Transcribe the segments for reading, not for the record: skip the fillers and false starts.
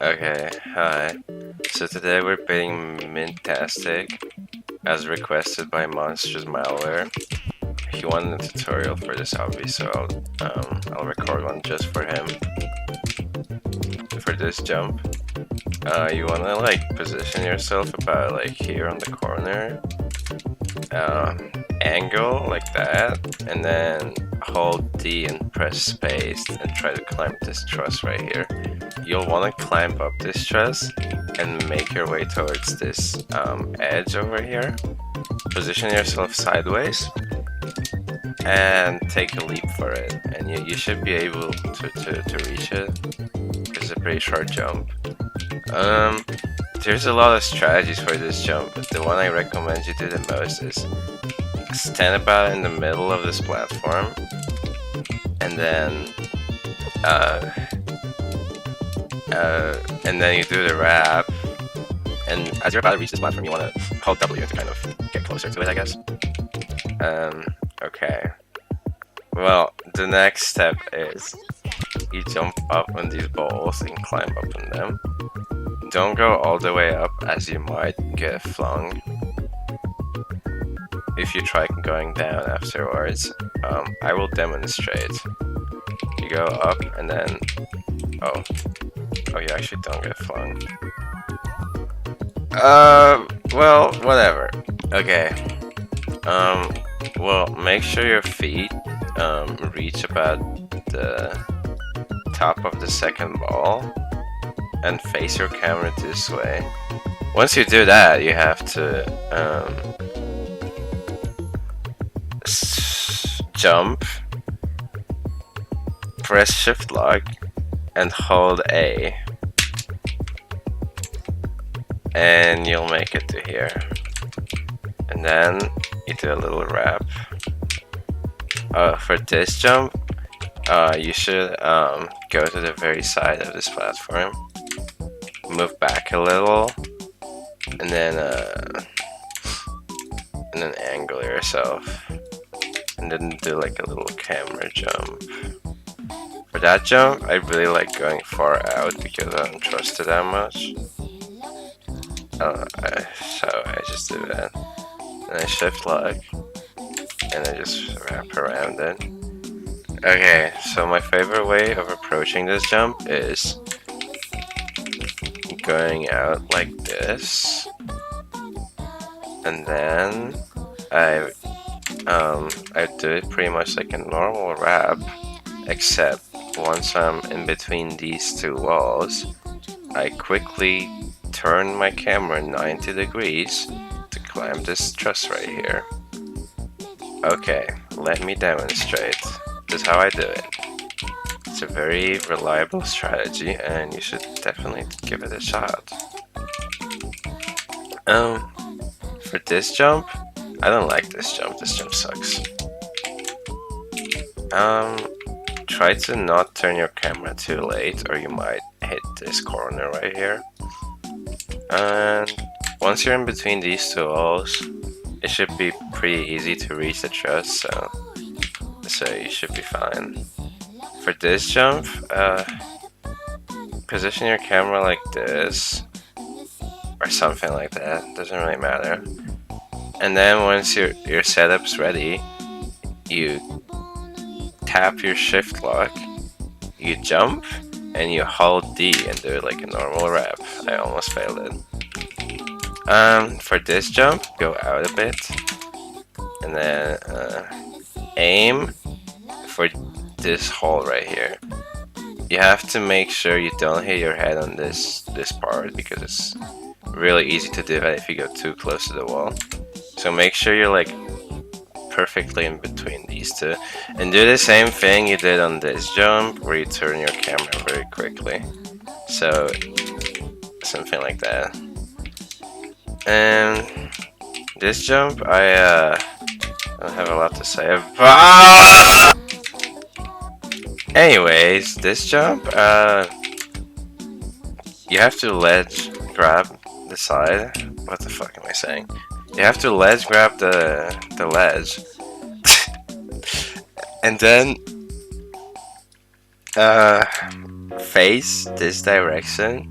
Okay, hi. So today we're playing Minttastic as requested by Monsters Malware. He wanted a tutorial for this hobby, so I'll record one just for him. For this jump, you wanna like position yourself about like here on the corner, angle like that, and then hold D and press space and try to climb this truss right here. You'll want to climb up this truss and make your way towards this edge over here. Position yourself sideways and take a leap for it, and you should be able to reach it. It's a pretty short jump. There's a lot of strategies for this jump, but the one I recommend you do the most is stand about in the middle of this platform, and then you do the wrap, and as you're about to reach this platform, you want to hold W to kind of get closer to it, I guess. Okay. Well, the next step is you jump up on these balls and climb up on them. Don't go all the way up, as you might get flung if you try going down afterwards. I will demonstrate. You go up and then oh, you actually don't get flung. Well, whatever. Okay. Well, make sure your feet reach about the top of the second ball and face your camera this way. Once you do that, you have to jump, press shift lock, and hold A, and you'll make it to here. And then you do a little wrap. For this jump, you should go to the very side of this platform, move back a little, and then angle yourself, and then do like a little camera jump. For that jump, I really like going far out because I don't trust it that much. So I just do that, and I shift lock, and I just wrap around it. Okay, so my favorite way of approaching this jump is going out like this, and then I do it pretty much like a normal wrap, except once I'm in between these two walls, I quickly turn my camera 90 degrees to climb this truss right here. Okay, let me demonstrate. This is how I do it. It's a very reliable strategy, and you should definitely give it a shot. For this jump, I don't like this jump. This jump sucks. Try to not turn your camera too late, or you might hit this corner right here. And once you're in between these two walls, it should be pretty easy to reach the truss, so you should be fine. For this jump, position your camera like this, or something like that, doesn't really matter. And then once your setup's ready, you tap your shift lock, you jump, and you hold D and do it like a normal wrap. I almost failed it. For this jump, go out a bit, and then aim for this hole right here. You have to make sure you don't hit your head on this part, because it's really easy to do that if you go too close to the wall. So make sure you're like perfectly in between these two, and do the same thing you did on this jump, where you turn your camera very quickly. So something like that. And this jump, I don't have a lot to say about. Anyways, this jump, you have to ledge grab the side. What the fuck am I saying? You have to ledge grab the ledge, and then face this direction,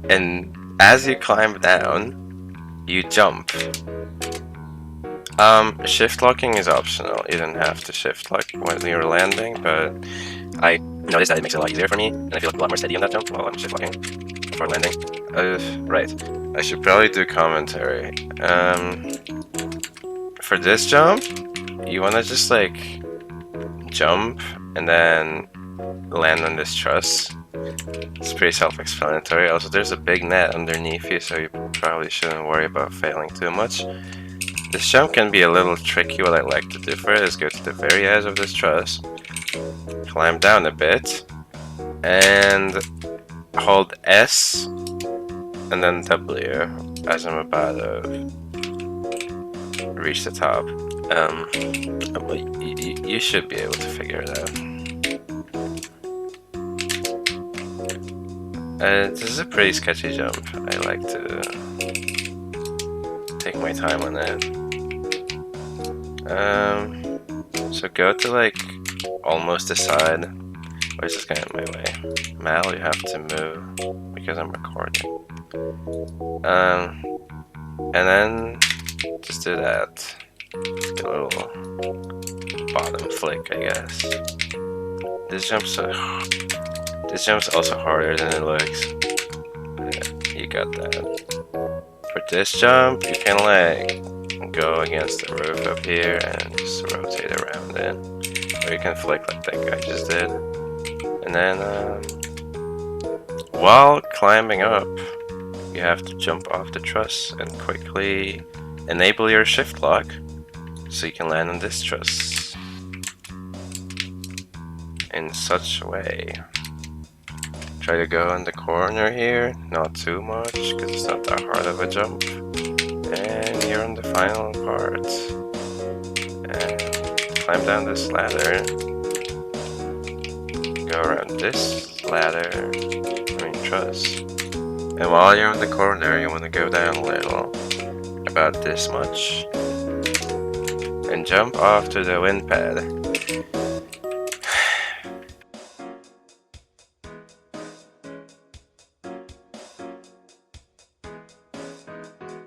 and as you climb down, you jump. Shift locking is optional. You don't have to shift lock when you're landing, but I noticed that it makes it a lot easier for me, and I feel a lot more steady on that jump while I'm shift locking before landing. Right. I should probably do commentary. For this jump, you wanna just like jump and then land on this truss. It's pretty self-explanatory. Also, there's a big net underneath you, so you probably shouldn't worry about failing too much. This jump can be a little tricky. What I like to do for it is go to the very edge of this truss, climb down a bit, and hold S and then W as I'm about to reach the top. You should be able to figure it out. This is a pretty sketchy jump. I like to take my time on it. So go to like almost the side. Or is this guy in my way? Mal, you have to move because I'm recording. And then just do that. Just a little bottom flick, I guess. This jump's also harder than it looks. Yeah, you got that. For this jump, you can like go against the roof up here and just rotate around it. Or you can flick like that guy just did. And then, while climbing up, you have to jump off the truss and quickly enable your shift lock so you can land on this truss in such a way. Try to go in the corner here, not too much because it's not that hard of a jump. And you're on the final part. And climb down this ladder. Go around this ladder, truss. And while you're in the corner, you want to go down a little, about this much, and jump off to the wind pad.